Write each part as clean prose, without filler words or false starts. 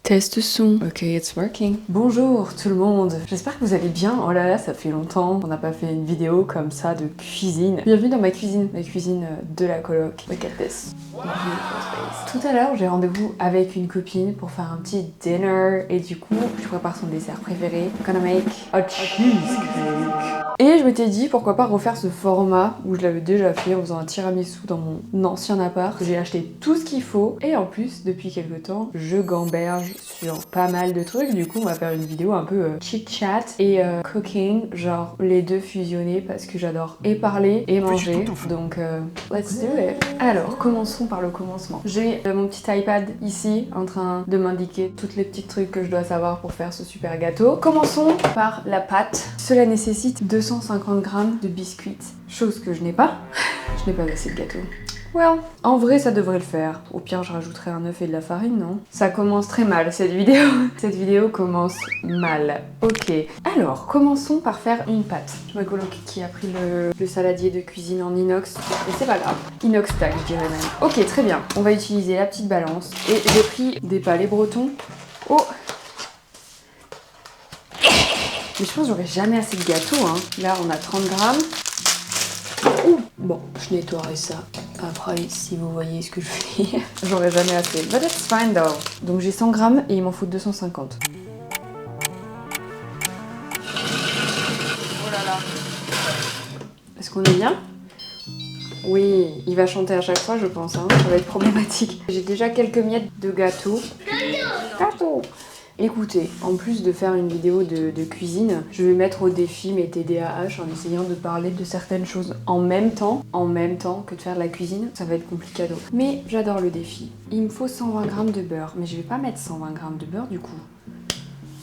Test son. Ok, it's working. Bonjour tout le monde. J'espère que vous allez bien. Oh là là, ça fait longtemps qu'on n'a pas fait une vidéo comme ça de cuisine. Bienvenue dans ma cuisine de la coloc. Look at this. Tout à l'heure, j'ai rendez-vous avec une copine pour faire un petit dinner et du coup, je prépare son dessert préféré. Gonna make a cheesecake. Et je m'étais dit pourquoi pas refaire ce format où je l'avais déjà fait en faisant un tiramisu dans mon ancien appart. J'ai acheté tout ce qu'il faut et en plus depuis quelques temps je gamberge sur pas mal de trucs. Du coup on va faire une vidéo un peu chit chat et cooking, genre les deux fusionnés parce que j'adore et parler et manger. Donc let's do it. Alors commençons par le commencement. J'ai mon petit iPad ici en train de m'indiquer toutes les petits trucs que je dois savoir pour faire ce super gâteau. Commençons par la pâte. Cela nécessite 250 g de biscuits, chose que je n'ai pas. Je n'ai pas assez de gâteau. Well, en vrai ça devrait le faire. Au pire je rajouterai un œuf et de la farine, non? Ça commence très mal cette vidéo. Cette vidéo commence mal. Ok, alors commençons par faire une pâte. Je ma coloc qui a pris le saladier de cuisine en inox, mais c'est pas grave. Inox tag je dirais même. Ok, très bien. On va utiliser la petite balance et j'ai pris des palets bretons. Oh! Mais je pense que j'aurai jamais assez de gâteau, hein. Là, on a 30 g. Ouh. Bon, je nettoierai ça après, si vous voyez ce que je fais. J'aurai jamais assez. But it's fine though. Donc j'ai 100 g et il m'en faut 250. Oh là là. Est-ce qu'on est bien? Oui, il va chanter à chaque fois, je pense, hein. Ça va être problématique. J'ai déjà quelques miettes de gâteau. Gâteau. Écoutez, en plus de faire une vidéo de cuisine, je vais mettre au défi mes TDAH en essayant de parler de certaines choses en même temps que de faire de la cuisine. Ça va être complicado. Mais j'adore le défi. Il me faut 120 g de beurre, mais je vais pas mettre 120 g de beurre du coup.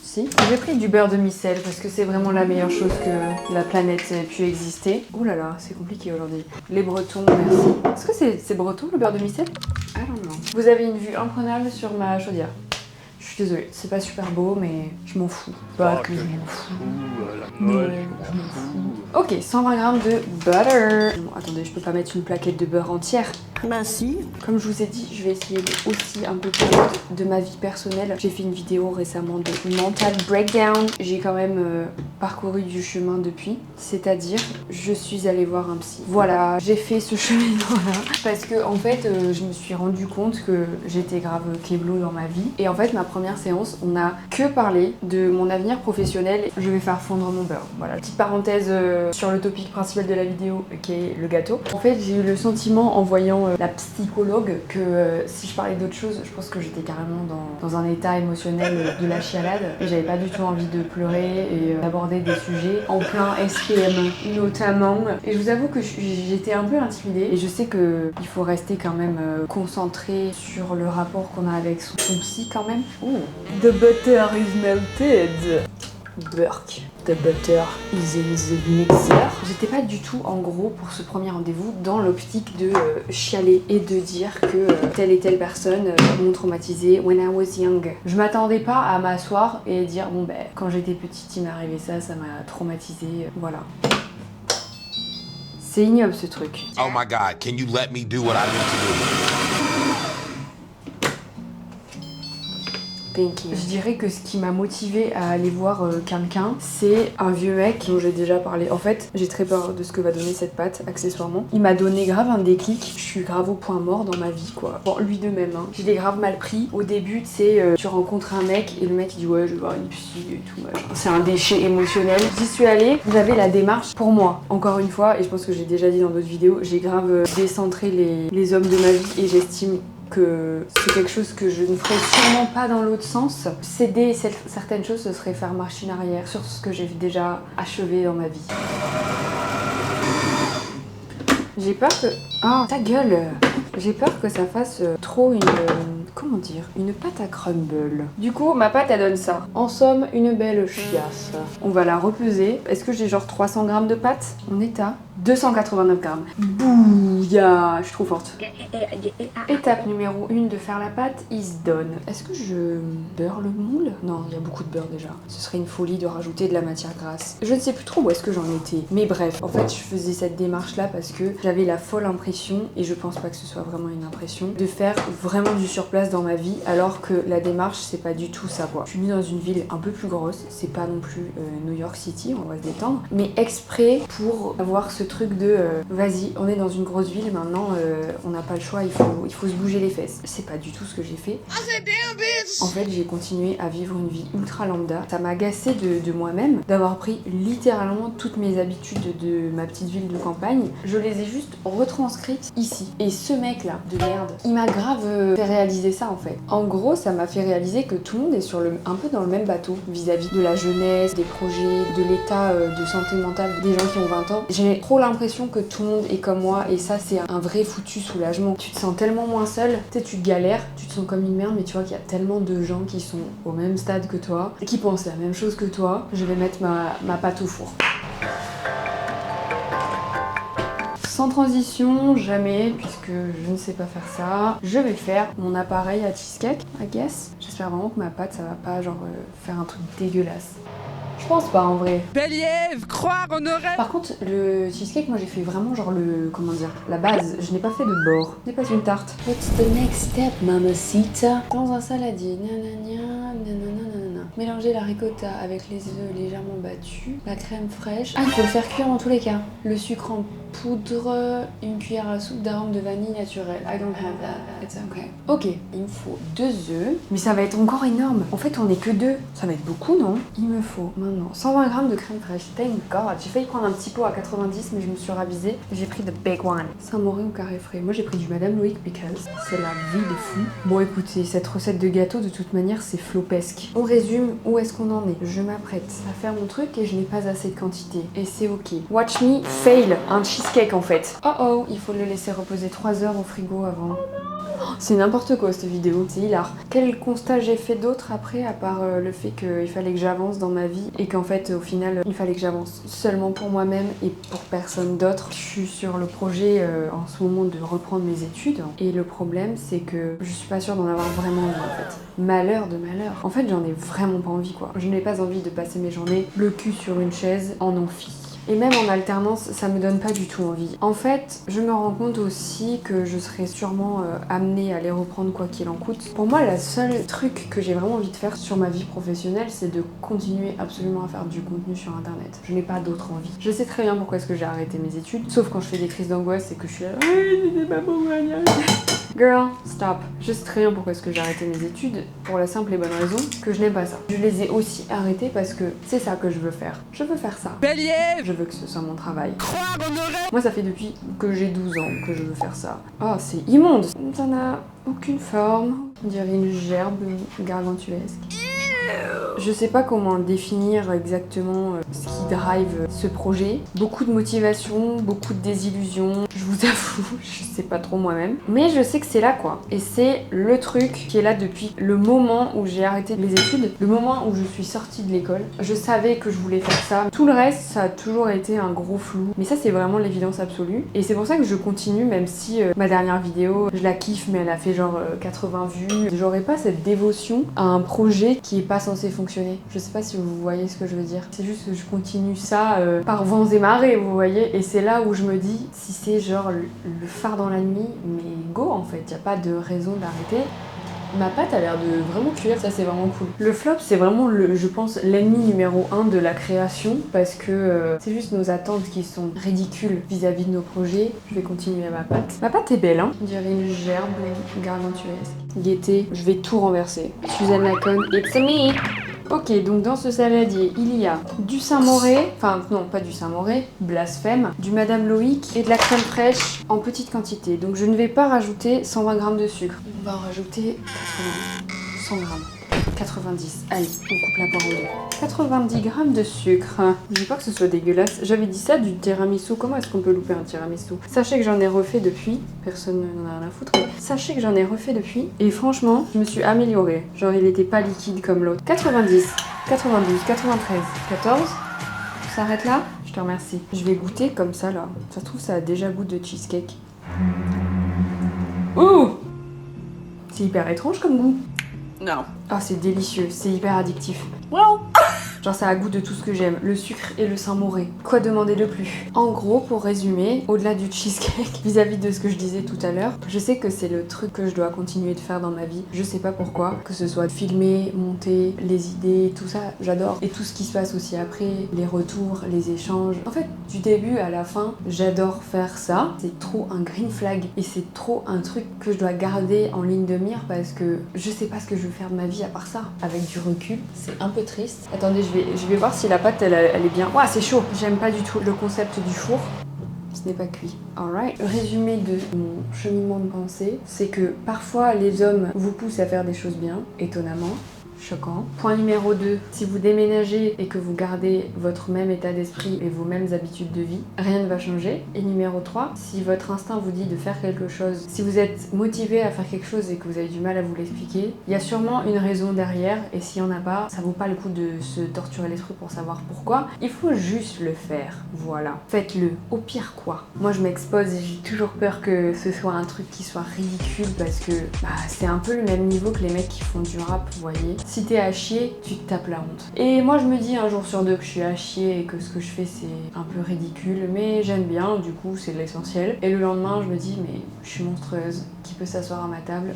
Si. J'ai pris du beurre de micelle parce que c'est vraiment la meilleure chose que la planète ait pu exister. Oh là là, c'est compliqué aujourd'hui. Les Bretons, merci. Est-ce que c'est breton le beurre de micelle? I don't know. Vous avez une vue imprenable sur ma chaudière. Je suis désolée, c'est pas super beau, mais je m'en fous. Pas que je m'en fous. Ouais, je m'en fous. Ok, 120 g de butter. Bon, attendez, je peux pas mettre une plaquette de beurre entière. Ben si. Comme je vous ai dit, je vais essayer aussi un peu plus de ma vie personnelle. J'ai fait une vidéo récemment de mental breakdown. J'ai quand même parcouru du chemin depuis. C'est-à-dire, je suis allée voir un psy. Voilà, j'ai fait ce cheminement-là. Parce que, en fait, je me suis rendu compte que j'étais grave kéblo dans ma vie. Et en fait, ma première séance, on n'a que parlé de mon avenir professionnel. Je vais faire fondre mon beurre. Voilà, petite parenthèse sur le topic principal de la vidéo, qui est le gâteau. En fait, j'ai eu le sentiment en voyant la psychologue que si je parlais d'autre chose, je pense que j'étais carrément dans un état émotionnel de la chialade et j'avais pas du tout envie de pleurer et d'aborder des sujets en plein SPM notamment. Et je vous avoue que j'étais un peu intimidée et je sais que il faut rester quand même concentré sur le rapport qu'on a avec son psy quand même. Ooh. The butter is melted. Burk. The butter is in the mixer. J'étais pas du tout en gros pour ce premier rendez-vous dans l'optique de chialer et de dire que telle et telle personne m'ont traumatisée when I was young. Je m'attendais pas à m'asseoir et dire bon ben quand j'étais petite il m'est arrivé ça, ça m'a traumatisée, voilà. C'est ignoble ce truc. Oh my god, can you let me do what I need to do? Je dirais que ce qui m'a motivée à aller voir quelqu'un, c'est un vieux mec dont j'ai déjà parlé. En fait, j'ai très peur de ce que va donner cette pâte, accessoirement. Il m'a donné grave un déclic. Je suis grave au point mort dans ma vie, quoi. Bon, lui de même, hein. Je l'ai grave mal pris. Au début, tu sais, tu rencontres un mec et le mec il dit ouais, je vais voir une psy et tout, machin. C'est un déchet émotionnel. J'y suis allée, j'avais la démarche pour moi. Encore une fois, et je pense que j'ai déjà dit dans d'autres vidéos, j'ai grave décentré les hommes de ma vie et j'estime que c'est quelque chose que je ne ferais sûrement pas dans l'autre sens. Céder certaines choses, ce serait faire marche en arrière sur ce que j'ai déjà achevé dans ma vie. J'ai peur que... Ah, ta gueule! J'ai peur que ça fasse trop une... Comment dire? Une pâte à crumble. Du coup, ma pâte, elle donne ça. En somme, une belle chiasse. On va la repeser. Est-ce que j'ai genre 300 g de pâte? On est à 289 grammes. Bouya, je suis trop forte. Étape numéro 1 de faire la pâte is done. Est-ce que je beurre le moule? Non, il y a beaucoup de beurre déjà. Ce serait une folie de rajouter de la matière grasse. Je ne sais plus trop où est-ce que j'en étais. Mais bref, en fait, je faisais cette démarche-là parce que j'avais la folle impression, et je pense pas que ce soit vraiment une impression, de faire vraiment du surplace dans ma vie, alors que la démarche, c'est pas du tout ça, quoi. Je suis venue dans une ville un peu plus grosse, c'est pas non plus New York City, on va se détendre, mais exprès pour avoir ce truc de vas-y, on est dans une grosse ville, maintenant on n'a pas le choix, il faut se bouger les fesses. C'est pas du tout ce que j'ai fait. En fait, j'ai continué à vivre une vie ultra lambda. Ça m'a agacée de moi-même d'avoir pris littéralement toutes mes habitudes de ma petite ville de campagne. Je les ai juste retranscrites ici. Et ce mec-là, de merde, il m'a grave fait réaliser ça en fait. En gros, ça m'a fait réaliser que tout le monde est un peu dans le même bateau vis-à-vis de la jeunesse, des projets, de l'état de santé mentale des gens qui ont 20 ans. J'ai trop l'impression que tout le monde est comme moi, et ça, c'est un vrai foutu soulagement. Tu te sens tellement moins seul, tu sais, tu galères, tu te sens comme une merde, mais tu vois qu'il y a tellement de gens qui sont au même stade que toi, qui pensent la même chose que toi. Je vais mettre ma pâte au four. Sans transition, jamais, puisque je ne sais pas faire ça. Je vais faire mon appareil à cheesecake, I guess. J'espère vraiment que ma pâte, ça va pas genre faire un truc dégueulasse. Je pense pas en vrai. Belle-Ève, croire en aurait. Par contre, le cheesecake, moi j'ai fait vraiment genre comment dire, la base. Je n'ai pas fait de bord. Ce n'est pas une tarte. What's the next step, mamacita? Dans un saladier, nanana, nanana. Mélanger la ricotta avec les œufs légèrement battus, la crème fraîche. Ah, il faut le faire cuire dans tous les cas. Le sucre en poudre, une cuillère à soupe d'arôme de vanille naturel. I don't have that. It's okay. Ok, il me faut 2 œufs. Mais ça va être encore énorme. En fait, on est que 2. Ça va être beaucoup, non? Il me faut maintenant 120 g de crème fraîche. Thank God. J'ai failli prendre un petit pot à 90, mais je me suis ravisée. J'ai pris the big one. Saint-Moré ou carré frais. Moi, j'ai pris du Madame Loïc because c'est la vie de fou. Bon, écoutez, cette recette de gâteau, de toute manière, c'est flopesque. On résume, où est-ce qu'on en est? Je m'apprête à faire mon truc et je n'ai pas assez de quantité. Et c'est ok. Watch me fail un cheesecake en fait. Oh oh, il faut le laisser reposer 3 heures au frigo avant. C'est n'importe quoi cette vidéo, c'est hilar. Quel constat j'ai fait d'autre après, à part le fait qu'il fallait que j'avance dans ma vie, et qu'en fait au final il fallait que j'avance seulement pour moi-même et pour personne d'autre. Je suis sur le projet en ce moment de reprendre mes études, et le problème c'est que je suis pas sûre d'en avoir vraiment envie en fait. Malheur de malheur. En fait j'en ai vraiment pas envie quoi. Je n'ai pas envie de passer mes journées le cul sur une chaise en amphi. Et même en alternance, ça me donne pas du tout envie. En fait, je me rends compte aussi que je serai sûrement amenée à les reprendre quoi qu'il en coûte. Pour moi, le seul truc que j'ai vraiment envie de faire sur ma vie professionnelle, c'est de continuer absolument à faire du contenu sur internet. Je n'ai pas d'autre envie. Je sais très bien pourquoi est-ce que j'ai arrêté mes études, sauf quand je fais des crises d'angoisse et que je suis là, girl, stop. Je sais très bien pourquoi est-ce que j'ai arrêté mes études, pour la simple et bonne raison que je n'aime pas ça. Je les ai aussi arrêtées parce que c'est ça que je veux faire. Je veux faire ça. Belle-Ève, Je veux que ce soit mon travail. croire en aurait. Moi, ça fait depuis que j'ai 12 ans que je veux faire ça. Oh, c'est immonde. Ça n'a aucune forme. On dirait une gerbe gargantuesque. Je sais pas comment définir exactement ce qui drive ce projet. Beaucoup de motivation, beaucoup de désillusion. Je vous avoue, je sais pas trop moi-même. Mais je sais que c'est là quoi. Et c'est le truc qui est là depuis le moment où j'ai arrêté mes études, le moment où je suis sortie de l'école. Je savais que je voulais faire ça. Tout le reste, ça a toujours été un gros flou. Mais ça, c'est vraiment l'évidence absolue. Et c'est pour ça que je continue, même si ma dernière vidéo, je la kiffe, mais elle a fait genre 80 vues. J'aurais pas cette dévotion à un projet qui est pas censé fonctionner. Je sais pas si vous voyez ce que je veux dire. C'est juste que je continue ça par vents et marées, vous voyez. Et c'est là où je me dis, si c'est genre le phare dans la nuit, mais go en fait. Y a pas de raison d'arrêter. Ma pâte a l'air de vraiment cuire, ça c'est vraiment cool. Le flop c'est vraiment je pense l'ennemi numéro 1 de la création, parce que c'est juste nos attentes qui sont ridicules vis-à-vis de nos projets. Je vais continuer à ma pâte. Ma pâte est belle hein, on dirait une gerbe gargantuesque. Gaieté, je vais tout renverser. Suzanne Laconne, it's me. Ok, donc dans ce saladier, il y a du Saint-Moré, enfin non, pas du Saint-Moré, blasphème, du Madame Loïc et de la crème fraîche en petite quantité. Donc je ne vais pas rajouter 120 g de sucre. On va en rajouter 100 g. 90. Allez, on coupe la poire en deux. 90 g de sucre. Je veux pas que ce soit dégueulasse. J'avais dit ça du tiramisu. Comment est-ce qu'on peut louper un tiramisu? Sachez que j'en ai refait depuis. Personne n'en a rien à foutre. Sachez que j'en ai refait depuis. Et franchement, je me suis améliorée. Genre, il était pas liquide comme l'autre. 90, 92, 93, 14. On s'arrête là. Je te remercie. Je vais goûter comme ça là. Ça se trouve ça a déjà goût de cheesecake. Ouh! C'est hyper étrange comme goût. Non. Ah, c'est délicieux, c'est hyper addictif. Genre ça a goût de tout ce que j'aime, le sucre et le Saint-Mauré. Quoi demander de plus? En gros, pour résumer, au-delà du cheesecake, vis-à-vis de ce que je disais tout à l'heure, je sais que c'est le truc que je dois continuer de faire dans ma vie. Je sais pas pourquoi, que ce soit filmer, monter, les idées, tout ça, j'adore. Et tout ce qui se passe aussi après, les retours, les échanges. En fait, du début à la fin, j'adore faire ça. C'est trop un green flag et c'est trop un truc que je dois garder en ligne de mire parce que je sais pas ce que je veux faire de ma vie à part ça. Avec du recul, c'est un peu triste. Attendez, je vais voir si la pâte elle est bien. Ouah, c'est chaud. J'aime pas du tout le concept du four. Ce n'est pas cuit. Alright. Résumé de mon cheminement de pensée, c'est que parfois les hommes vous poussent à faire des choses bien, étonnamment. Choquant. Point numéro 2, si vous déménagez et que vous gardez votre même état d'esprit et vos mêmes habitudes de vie, rien ne va changer. Et numéro 3, si votre instinct vous dit de faire quelque chose, si vous êtes motivé à faire quelque chose et que vous avez du mal à vous l'expliquer, il y a sûrement une raison derrière et s'il n'y en a pas, ça vaut pas le coup de se torturer l'esprit pour savoir pourquoi. Il faut juste le faire. Voilà. Faites-le. Au pire quoi. Moi je m'expose et j'ai toujours peur que ce soit un truc qui soit ridicule parce que c'est un peu le même niveau que les mecs qui font du rap, vous voyez. Si t'es à chier, tu te tapes la honte. Et moi je me dis un jour sur deux que je suis à chier et que ce que je fais c'est un peu ridicule, mais j'aime bien, du coup c'est l'essentiel. Et le lendemain je me dis mais je suis monstrueuse, qui peut s'asseoir à ma table?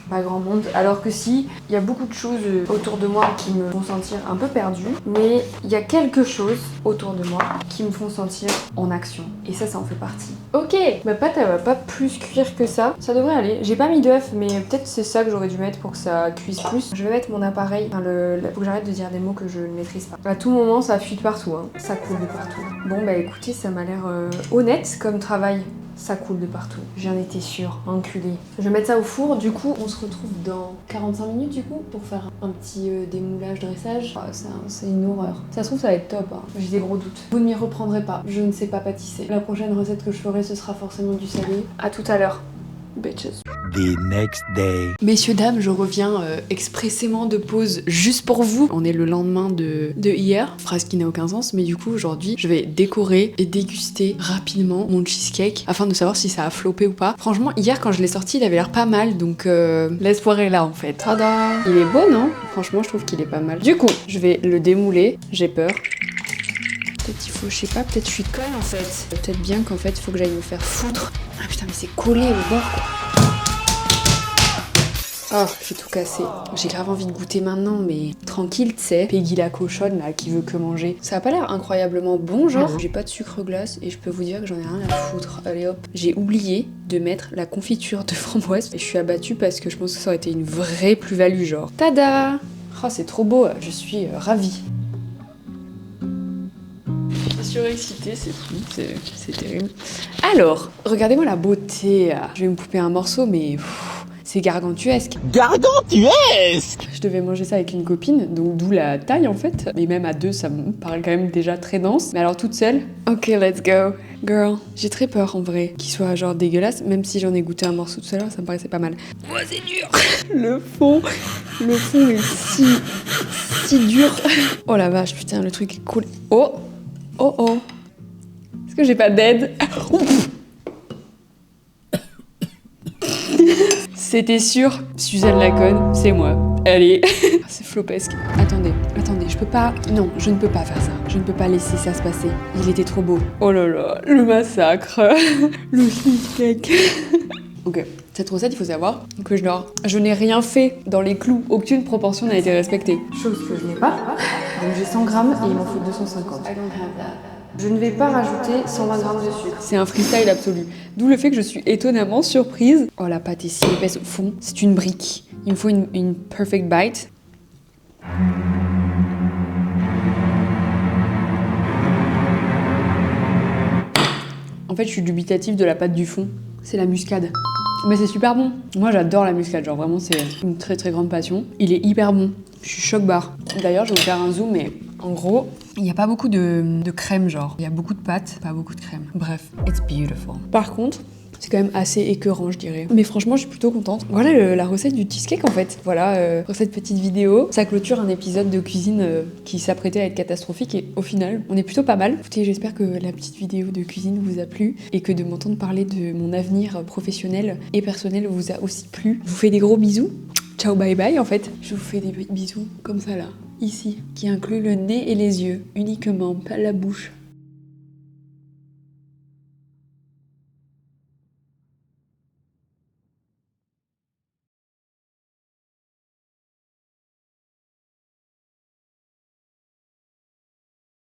Pas grand monde, alors que si, il y a beaucoup de choses autour de moi qui me font sentir un peu perdue, mais il y a quelque chose autour de moi qui me font sentir en action. Et ça en fait partie. Ok, ma pâte elle va pas plus cuire que ça, ça devrait aller. J'ai pas mis d'œuf, mais peut-être c'est ça que j'aurais dû mettre pour que ça cuise plus. Je vais mettre mon appareil, faut que j'arrête de dire des mots que je ne maîtrise pas. À tout moment ça fuit de partout, hein. Ça coule de partout. Bon bah écoutez, ça m'a l'air honnête comme travail. Ça coule de partout. J'en étais sûre, enculé. Je vais mettre ça au four, du coup on se retrouve dans 45 minutes du coup pour faire un petit démoulage, dressage. Oh, c'est une horreur. Ça se trouve ça va être top, hein. J'ai des gros doutes. Vous ne m'y reprendrez pas, je ne sais pas pâtisser. La prochaine recette que je ferai ce sera forcément du salé. À tout à l'heure. Bitches. The next day. Messieurs, dames, je reviens expressément de pause juste pour vous. On est le lendemain de hier, phrase qui n'a aucun sens, mais du coup aujourd'hui je vais décorer et déguster rapidement mon cheesecake afin de savoir si ça a floppé ou pas. Franchement, hier quand je l'ai sorti, il avait l'air pas mal, donc l'espoir est là en fait. Tada! Il est beau, non? Franchement, je trouve qu'il est pas mal. Du coup, je vais le démouler, j'ai peur. Peut-être il faut, je sais pas, peut-être je suis conne en fait. Peut-être bien qu'en fait il faut que j'aille me faire foutre. Ah putain, mais c'est collé au bord quoi. Oh, j'ai tout cassé. J'ai grave envie de goûter maintenant, mais tranquille, tu sais. Peggy la cochonne, là, qui veut que manger. Ça a pas l'air incroyablement bon, genre. J'ai pas de sucre glace et je peux vous dire que j'en ai rien à foutre. Allez hop. J'ai oublié de mettre la confiture de framboise et je suis abattue parce que je pense que ça aurait été une vraie plus-value, genre. Tada! Oh, c'est trop beau, je suis ravie. Surexcitée, c'est fou, c'est terrible. Alors, regardez-moi la beauté. Je vais me couper un morceau, mais c'est gargantuesque. Gargantuesque! Je devais manger ça avec une copine, donc d'où la taille en fait. Mais même à deux, ça me paraît quand même déjà très dense. Mais alors toute seule, ok, let's go. Girl, j'ai très peur en vrai qu'il soit genre dégueulasse, même si j'en ai goûté un morceau tout à l'heure, ça me paraissait pas mal. Ouais, c'est dur. Le fond est si dur. Oh la vache, putain, le truc est cool. Oh. Est-ce que j'ai pas d'aide? C'était sûr, Suzanne Laconne, c'est moi. Allez. C'est flopesque. Attendez, je peux pas... Non, je ne peux pas faire ça. Je ne peux pas laisser ça se passer. Il était trop beau. Oh là là, le massacre. Le cheesecake. Ok, cette recette, il faut savoir que je n'ai rien fait dans les clous. Aucune proportion n'a été respectée. Chose que je n'ai pas. Donc j'ai 100 grammes et il m'en faut 250. Je ne vais pas rajouter 120 grammes de sucre. C'est un freestyle absolu. D'où le fait que je suis étonnamment surprise. Oh, la pâte est si épaisse au fond. C'est une brique. Il me faut une perfect bite. En fait, je suis dubitative de la pâte du fond. C'est la muscade. Mais c'est super bon. Moi, j'adore la muscade. Genre, vraiment, c'est une très très grande passion. Il est hyper bon. Je suis choc-barre. D'ailleurs, je vais vous faire un zoom, mais en gros, il n'y a pas beaucoup de crème, genre. Il y a beaucoup de pâte, pas beaucoup de crème. Bref, it's beautiful. Par contre, C'est quand même assez écœurant, je dirais. Mais franchement, je suis plutôt contente. Voilà la recette du cheesecake en fait. Voilà, pour cette petite vidéo. Ça clôture un épisode de cuisine qui s'apprêtait à être catastrophique et au final, on est plutôt pas mal. Écoutez, j'espère que la petite vidéo de cuisine vous a plu et que de m'entendre parler de mon avenir professionnel et personnel vous a aussi plu. Je vous fais des gros bisous. Ciao, bye bye en fait. Je vous fais des bisous comme ça là, ici, qui inclut le nez et les yeux uniquement, pas la bouche.